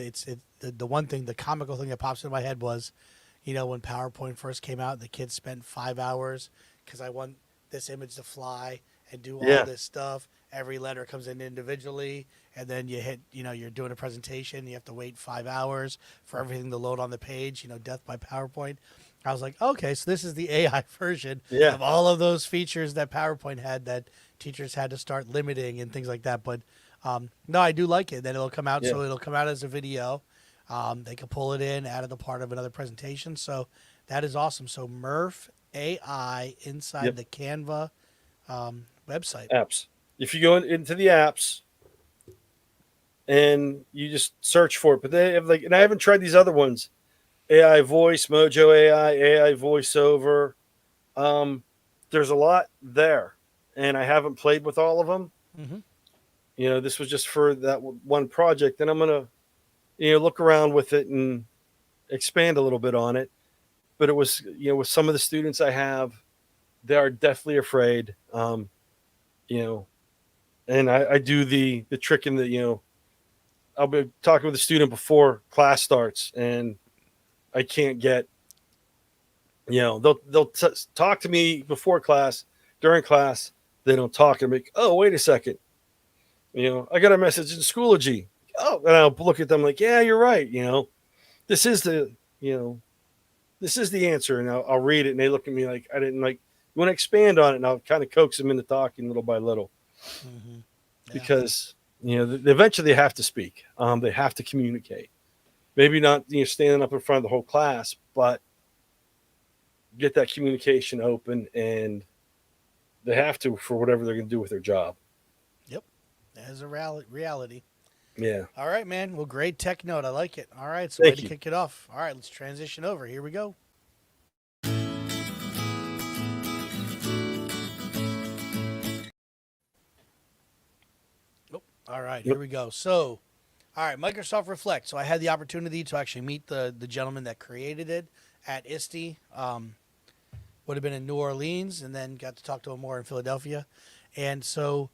the one thing, the comical thing that pops into my head was, when PowerPoint first came out, the kids spent 5 hours because I want this image to fly and do all this stuff. Every letter comes in individually, and then you hit, you're doing a presentation. You have to wait 5 hours for everything to load on the page, death by PowerPoint. I was like, okay, so this is the AI version of all of those features that PowerPoint had that teachers had to start limiting and things like that. But no, I do like it. Then it'll come out. So it'll come out as a video. They can pull it in, add it a part of another presentation. So that is awesome. So Murph AI inside Yep. the Canva website. Apps. If you go into the apps and you just search for it, but they have and I haven't tried these other ones. AI voice, Mojo AI voiceover. There's a lot there, and I haven't played with all of them. Mm-hmm. This was just for that one project, and I'm gonna, look around with it and expand a little bit on it. But it was, with some of the students I have, they are definitely afraid. You know, and I do the trick in the, I'll be talking with a student before class starts, and I can't get, they'll talk to me before class, during class, they don't talk. I'm like, oh, wait a second. I got a message in Schoology. Oh, and I'll look at them like, yeah, you're right. This is the, this is the answer. And I'll read it. And they look at me like, I didn't like, you want to expand on it. And I'll kind of coax them into talking little by little because, eventually they have to speak. They have to communicate. Maybe not, standing up in front of the whole class, but get that communication open, and they have to for whatever they're going to do with their job. Yep. That is a reality. Yeah. All right, man. Well, great tech note. I like it. All right. So, Thank way to you. kick it off. All right. Let's transition over. Here we go. Oh, all right. Here we go. So, all right. Microsoft Reflect. So, I had the opportunity to actually meet the gentleman that created it at ISTE. Would have been in New Orleans, and then got to talk to him more in Philadelphia. And so,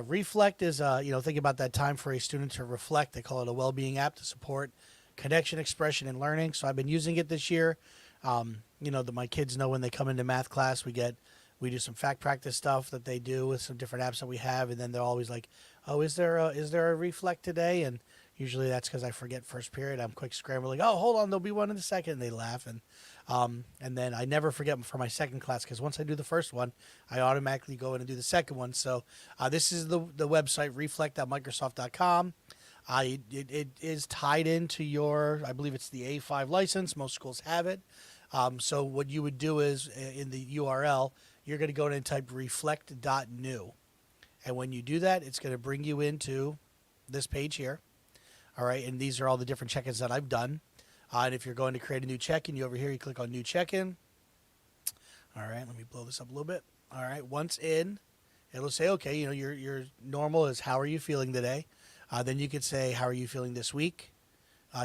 Reflect is, think about that time for a student to reflect. They call it a well-being app to support connection, expression, and learning. So I've been using it this year. My kids know when they come into math class, we do some fact practice stuff that they do with some different apps that we have, and then they're always like, "Oh, is there a Reflect today?" And usually that's because I forget first period. I'm quick scrambling. Oh, hold on, there'll be one in a second. And they laugh, and then I never forget for my second class, because once I do the first one, I automatically go in and do the second one. So this is the website, reflect.microsoft.com. It is tied into your, I believe it's the A5 license. Most schools have it. So what you would do is in the URL, you're going to go in and type reflect.new. And when you do that, it's going to bring you into this page here. All right. And these are all the different check-ins that I've done. And if you're going to create a new check-in, over here, you click on new check-in. All right. Let me blow this up a little bit. All right. Once in, it'll say, okay, your normal is how are you feeling today? Then you could say, how are you feeling this week?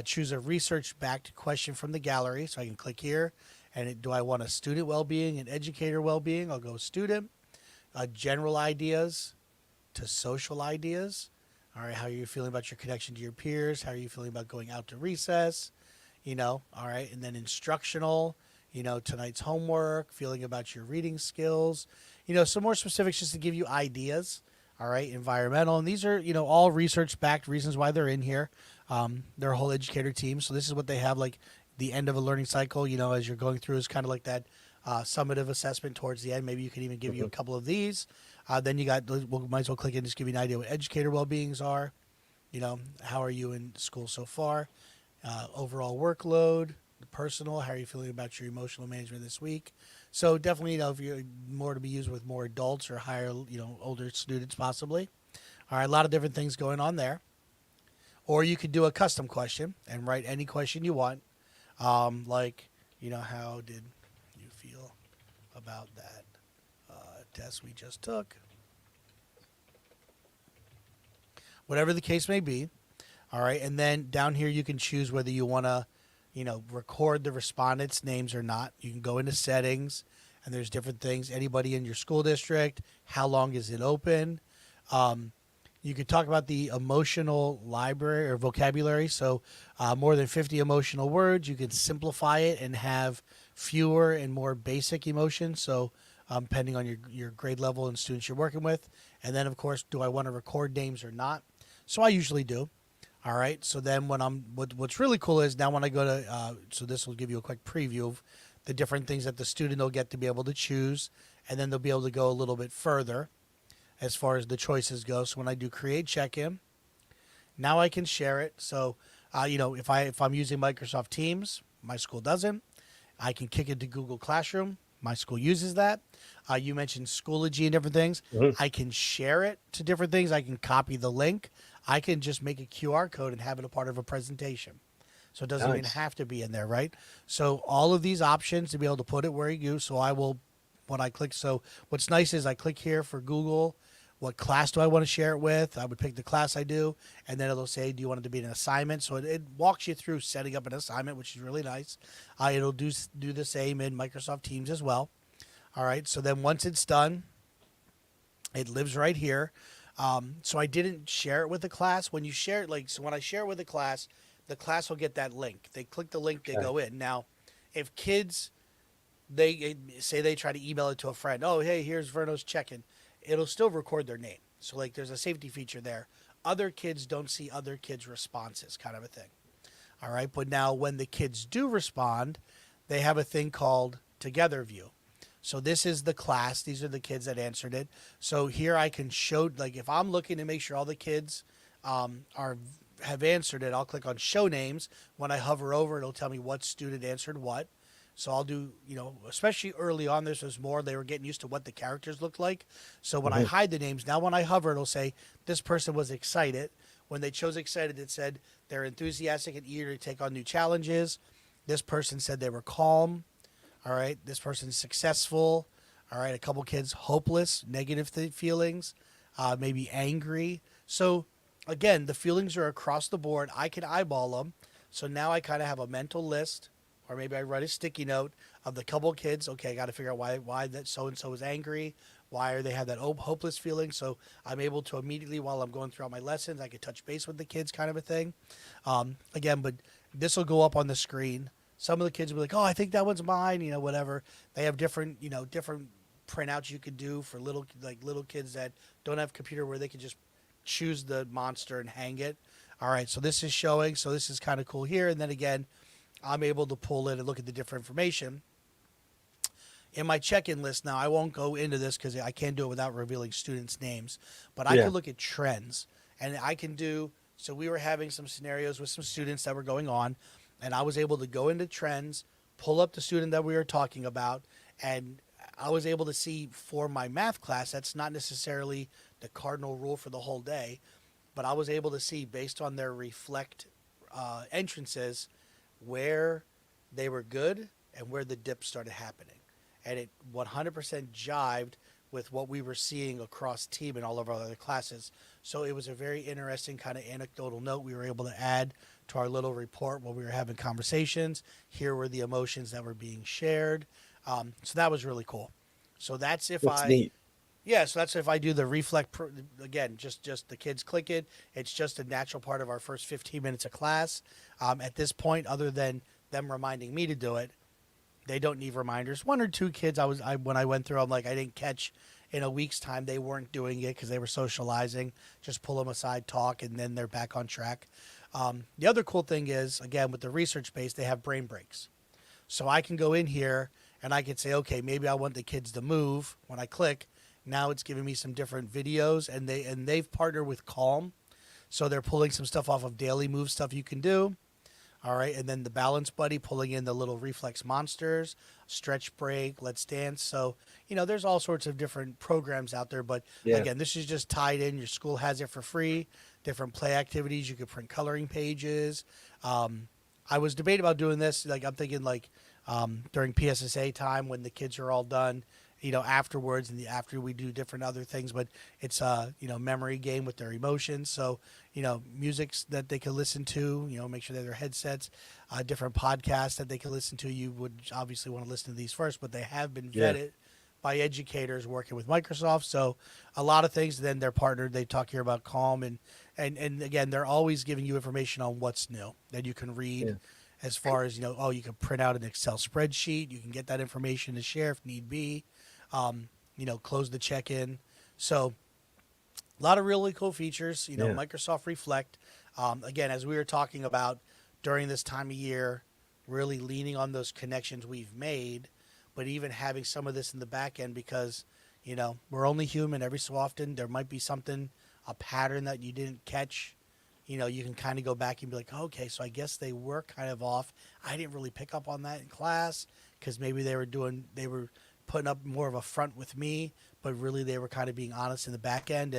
Choose a research-backed question from the gallery. So I can click here. And do I want a student well-being and educator well-being? I'll go student. General ideas to social ideas. All right, how are you feeling about your connection to your peers? How are you feeling about going out to recess? All right, and then instructional, tonight's homework, feeling about your reading skills, some more specifics just to give you ideas. All right, environmental, and these are, all research-backed reasons why they're in here. They're a whole educator team, so this is what they have, like the end of a learning cycle, as you're going through, is kind of like that summative assessment towards the end. Maybe you could even give you a couple of these. Then you might as well click and just give you an idea what educator well-beings are. How are you in school so far? Overall workload, personal, how are you feeling about your emotional management this week? So definitely, if you're more to be used with more adults or higher, older students possibly. All right, a lot of different things going on there. Or you could do a custom question and write any question you want. Like, how did you feel about that test we just took? Whatever the case may be. All right, and then down here you can choose whether you want to, record the respondents' names or not. You can go into settings, and there's different things. Anybody in your school district, how long is it open? You could talk about the emotional library or vocabulary. So more than 50 emotional words. You can simplify it and have fewer and more basic emotions. So depending on your grade level and students you're working with. And then, of course, do I want to record names or not? So I usually do. All right. So then what's really cool is now when I go to, so this will give you a quick preview of the different things that the student will get to be able to choose. And then they'll be able to go a little bit further as far as the choices go. So when I do create check-in, now I can share it. So, if I'm using Microsoft Teams, my school doesn't, I can kick it to Google Classroom. My school uses that. You mentioned Schoology and different things. Mhm. I can share it to different things. I can copy the link. I can just make a QR code and have it a part of a presentation. So it doesn't even Nice. have to be in there, right? So all of these options to be able to put it where you use. So I will, when I click, so what's nice is I click here for Google. What class do I want to share it with? I would pick the class I do, and then it'll say, do you want it to be an assignment? So it walks you through setting up an assignment, which is really nice. It'll do the same in Microsoft Teams as well. All right. So then once it's done, it lives right here. So I didn't share it with the class. When you share it, so when I share it with the class will get that link. They click the link, they Okay. go in. Now, if kids, they say they try to email it to a friend, oh, hey, here's Verno's check-in, it'll still record their name. So there's a safety feature there. Other kids don't see other kids' responses, kind of a thing. All right. But now when the kids do respond, they have a thing called Together View. So this is the class. These are the kids that answered it. So here I can show, if I'm looking to make sure all the kids have answered it, I'll click on Show Names. When I hover over, it'll tell me what student answered what. So I'll do, especially early on, this was more, they were getting used to what the characters looked like. So when I hide the names, now when I hover, it'll say, this person was excited. When they chose excited, it said they're enthusiastic and eager to take on new challenges. This person said they were calm. All right. This person's successful. All right. A couple kids, hopeless, negative feelings, maybe angry. So again, the feelings are across the board. I can eyeball them. So now I kind of have a mental list, or maybe I write a sticky note of the couple kids. Okay, I got to figure out why that so-and-so is angry. Why are they have that hopeless feeling? So I'm able to immediately, while I'm going throughout my lessons, I can touch base with the kids, kind of a thing. Again, but this will go up on the screen. Some of the kids will be like, oh, I think that one's mine, whatever. They have different printouts you could do for little kids that don't have a computer where they can just choose the monster and hang it. All right, so this is showing. So this is kind of cool here. And then again, I'm able to pull in and look at the different information. In my check-in list now, I won't go into this because I can't do it without revealing students' names. But I can look at trends. And I can do, so we were having some scenarios with some students that were going on. And I was able to go into trends, pull up the student that we were talking about, and I was able to see for my math class, that's not necessarily the cardinal rule for the whole day, but I was able to see based on their reflect entrances where they were good and where the dip started happening. And it 100% jived with what we were seeing across team and all of our other classes. So it was a very interesting kind of anecdotal note we were able to add to our little report while we were having conversations. Here were the emotions that were being shared. So that was really cool. So that's if That's neat. Yeah, so that's if I do the reflect, again, just the kids click it. It's just a natural part of our first 15 minutes of class. At this point, other than them reminding me to do it, they don't need reminders. One or two kids, when I went through, I'm like, I didn't catch in a week's time. They weren't doing it because they were socializing. Just pull them aside, talk, and then they're back on track. The other cool thing is, again, with the research base, they have brain breaks. So I can go in here and I can say, okay, maybe I want the kids to move. When I click, now it's giving me some different videos, and they've partnered with Calm. So they're pulling some stuff off of Daily Move stuff you can do. All right, and then the Balance Buddy pulling in the little reflex monsters, Stretch Break, Let's Dance. So, there's all sorts of different programs out there. But again, this is just tied in. Your school has it for free. Different play activities. You could print coloring pages. I was debating about doing this. I'm thinking during PSSA time when the kids are all done, afterwards and after we do different other things. But it's a, memory game with their emotions. So, musics that they can listen to, make sure they have their headsets, different podcasts that they can listen to. You would obviously want to listen to these first, but they have been vetted by educators working with Microsoft. So a lot of things, then they're partnered. They talk here about Calm and again, they're always giving you information on what's new that you can read as far as, you can print out an Excel spreadsheet. You can get that information to share if need be, close the check-in. So a lot of really cool features, Microsoft Reflect. Again, as we were talking about during this time of year, really leaning on those connections we've made, but even having some of this in the back end because, we're only human. Every so often there might be something, a pattern that you didn't catch. You can kind of go back and be like, okay, so I guess they were kind of off. I didn't really pick up on that in class because maybe they were putting up more of a front with me, but really they were kind of being honest in the back end.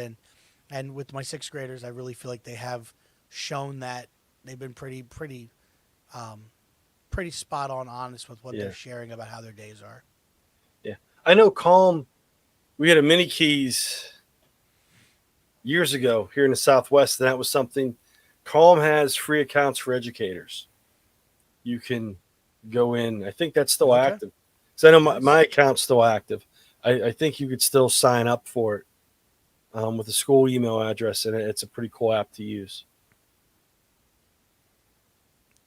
And with my sixth graders, I really feel like they have shown that they've been pretty spot on honest with what they're sharing about how their days are. Yeah. I know Calm, we had a mini keys years ago here in the Southwest, and that was something. Calm has free accounts for educators. You can go in. I think that's still active. So I know my account's still active. I think you could still sign up for it with a school email address, and it's a pretty cool app to use.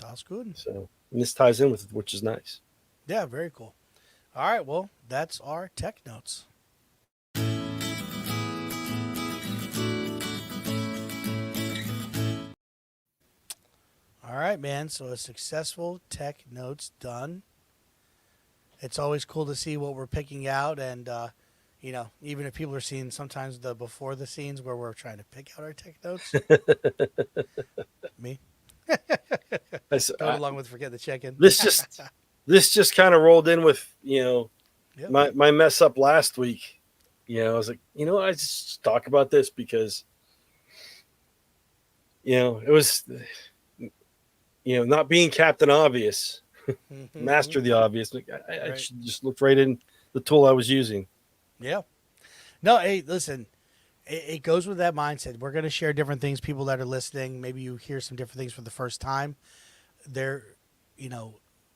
That's good. So and this ties in with it, which is nice. Yeah, very cool. All right, well, that's our tech notes. All right, man. So a successful tech notes done. It's always cool to see what we're picking out, and even if people are seeing sometimes the before the scenes where we're trying to pick out our tech notes. Me. Going along with forget the check-in. This just kind of rolled in with my mess up last week. I was like, I just talk about this because it was not being Captain Obvious, master the obvious. I just looked right in the tool I was using. Yeah. No, hey, listen. It goes with that mindset. We're going to share different things. People that are listening, maybe you hear some different things for the first time.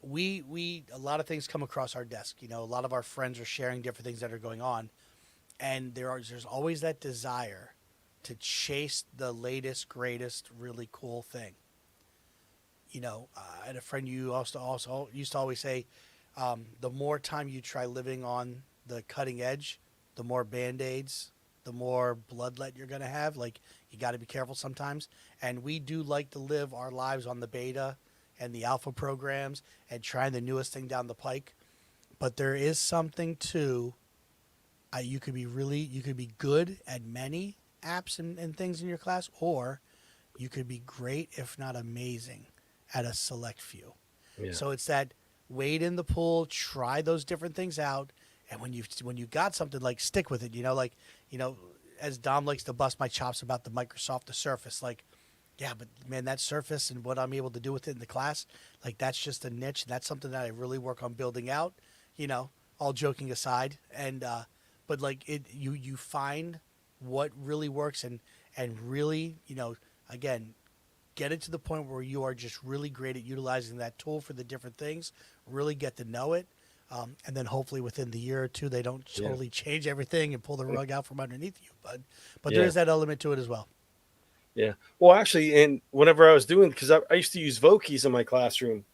We a lot of things come across our desk. A lot of our friends are sharing different things that are going on, and there's always that desire to chase the latest, greatest, really cool thing. I had a friend you also used to always say, the more time you try living on the cutting edge, the more Band-Aids, the more bloodlet you're going to have. Like, you got to be careful sometimes. And we do like to live our lives on the beta and the alpha programs and trying the newest thing down the pike. But there is something to, you could be good at many apps and things in your class, or you could be great, if not amazing, at a select few. Yeah. So it's that wade in the pool, try those different things out. And when you got something, like, stick with it, as Dom likes to bust my chops about the Microsoft, the Surface, like, yeah, but man, that Surface and what I'm able to do with it in the class, like, that's just a niche. That's something that I really work on building out, all joking aside. And, but like you find what really works and really, again, get it to the point where you are just really great at utilizing that tool for the different things, really get to know it. And then hopefully within the year or two, they don't totally change everything and pull the rug out from underneath you. But there is that element to it as well. Yeah. Well, actually, and whenever I was doing, because I used to use Vokies in my classroom.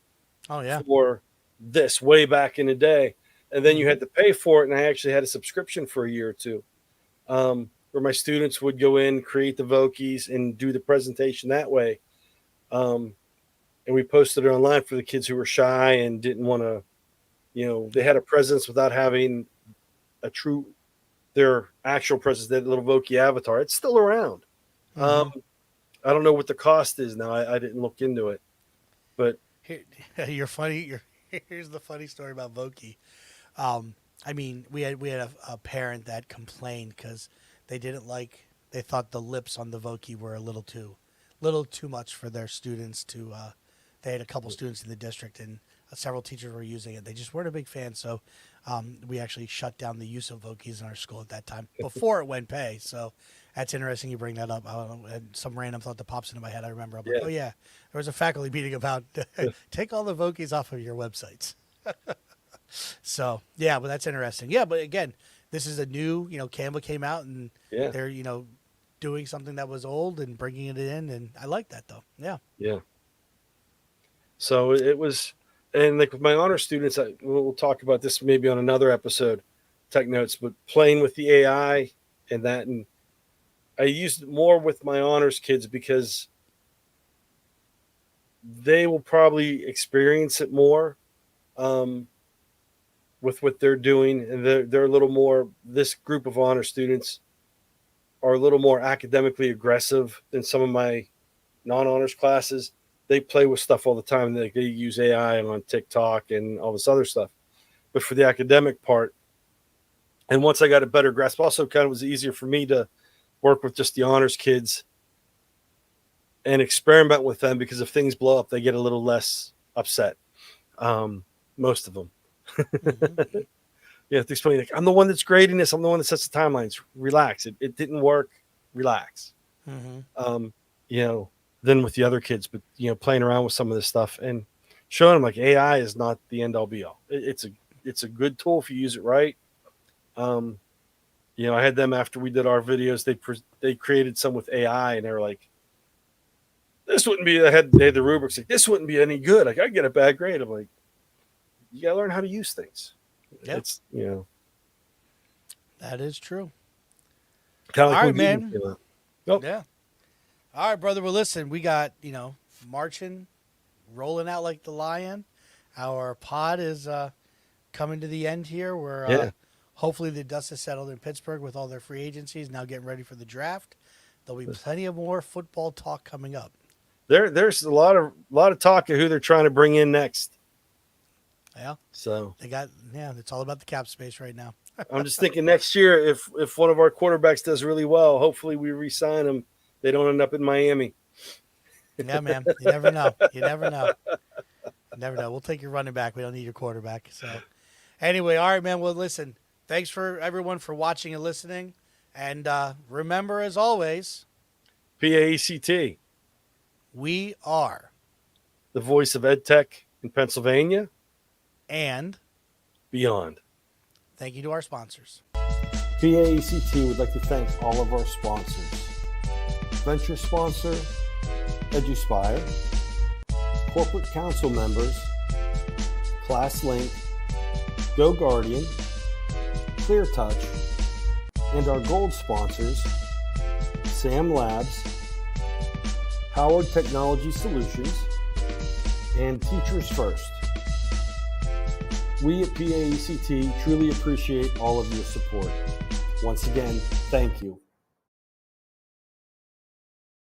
Oh, yeah. For this way back in the day. And then you had to pay for it. And I actually had a subscription for a year or two where my students would go in, create the Vokies, and do the presentation that way. And we posted it online for the kids who were shy and didn't want to, they had a presence without having their actual presence, that little Vokie avatar. It's still around. I don't know what the cost is now. I didn't look into it, but you're funny. Here's the funny story about Vokie. We had a parent that complained because they thought the lips on the Vokie were a little too much for their students to, they had a couple students in the district and several teachers were using it. They just weren't a big fan. So we actually shut down the use of Vokies in our school at that time before it went pay. So that's interesting you bring that up. I don't know, some random thought that pops into my head. I remember, I'm like, oh yeah, there was a faculty meeting about take all the Vokies off of your websites. So yeah, but that's interesting. Yeah, but again, this is a new, Canva came out and they're, doing something that was old and bringing it in. And I like that though. Yeah. Yeah. So it was, and like with my honor students, we'll talk about this maybe on another episode, Tech Notes, but playing with the AI and that. And I used it more with my honors kids because they will probably experience it more with what they're doing. And they're a little more, this group of honor students are a little more academically aggressive than some of my non-honors classes. They play with stuff all the time. They use AI on TikTok and all this other stuff. But for the academic part, And once I got a better grasp, also kind of was easier for me to work with just the honors kids and experiment with them, because if things blow up, they get a little less upset. Most of them. Mm-hmm. You have to explain, like, I'm the one that's grading this. I'm the one that sets the timelines. Relax. It didn't work. Relax. Mm-hmm. Than with the other kids, but playing around with some of this stuff and showing them like AI is not the end all be all. It's a good tool if you use it right. I had them after we did our videos. They created some with AI, and they were like, "This wouldn't be." They had the rubrics like, "This wouldn't be any good." Like, I get a bad grade. I'm like, you gotta learn how to use things. Yeah. It's That is true. kind of like All when right, Google man. came out. Nope. Yeah. All right, brother. Well, listen, we got, marching, rolling out like the lion. Our pod is coming to the end here. We're hopefully the dust has settled in Pittsburgh with all their free agencies, now getting ready for the draft. There'll be plenty of more football talk coming up. There's a lot of talk of who they're trying to bring in next. Yeah. So it's all about the cap space right now. I'm just thinking next year, if one of our quarterbacks does really well, hopefully we re-sign him. They don't end up in Miami. Yeah, man. You never know. You never know. We'll take your running back. We don't need your quarterback. So anyway, all right, man. Well, listen, thanks for everyone for watching and listening. And remember, as always, PAECT, we are the voice of EdTech in Pennsylvania and beyond. Thank you to our sponsors. PAECT would like to thank all of our sponsors. Venture sponsor, EduSpire, corporate council members, ClassLink, GoGuardian, ClearTouch, and our gold sponsors, Sam Labs, Howard Technology Solutions, and Teachers First. We at PAECT truly appreciate all of your support. Once again, thank you.